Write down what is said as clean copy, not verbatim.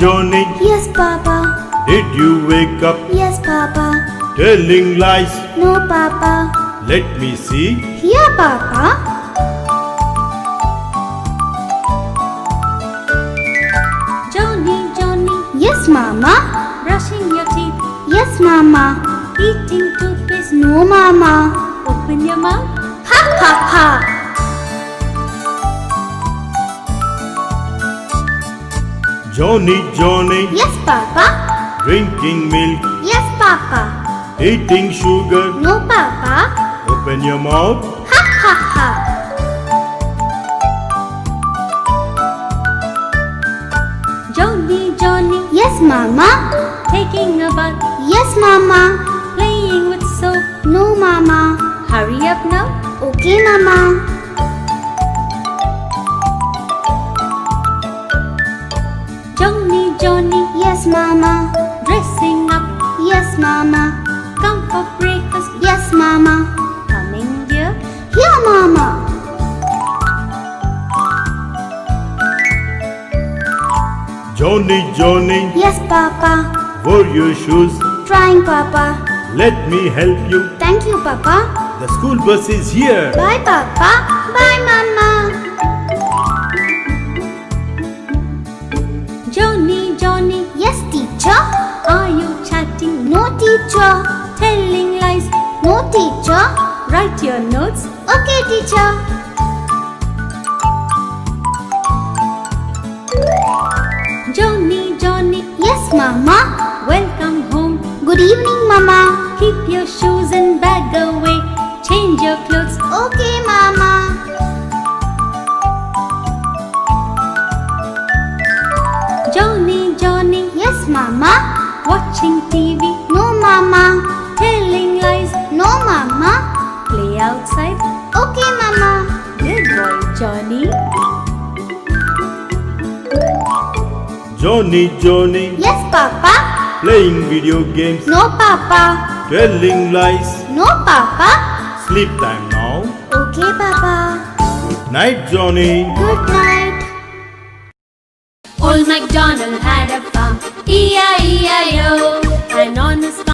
Johnny, Yes, Papa. did you wake up Yes, Papa. telling lies? No, Papa. Let me see. Here, Papa. Johnny, Johnny, Yes, Mama. brushing your teeth, Yes, Mama. eating toothpaste. No, Mama. Open your mouth. Ha ha ha. Johnny, Johnny, Yes, Papa. drinking milk, Yes, Papa. eating sugar. No, Papa. Open your mouth. Ha ha ha. Johnny, Johnny, Yes, Mama. taking a bath, Yes, Mama. playing with soap. No, Mama. Hurry up now. Okay, Mama. Johnny, Johnny, Yes, Mama. dressing up, Yes, Mama. come for breakfast. Yes, Mama. Coming dear. Here, Mama. Johnny, Johnny, Yes, Papa. wear your shoes. Trying, Papa. Let me help you. Thank you, Papa. The school bus is here. Bye, Papa. Bye, Mama. Johnny, Johnny, Yes, teacher. are you chatting? No, teacher. Telling lies? No, teacher. Write your notes. Okay, teacher. Johnny, Johnny, Yes, Mama. welcome home. Good evening, Mama. Keep your shoes and bag away. Change your clothes. Okay, Mama. Johnny, Johnny, Yes, Mama. watching TV. No, Mama. Telling lies. No, Mama. Play outside. Okay, Mama. Good boy, Johnny. Johnny, Johnny, Yes, Papa. playing video games, No, Papa. telling lies. No, Papa. Sleep time now. Okay, Papa. Night, Johnny. Good night. Old MacDonald had a farm, E-I-E-I-O, and on his farm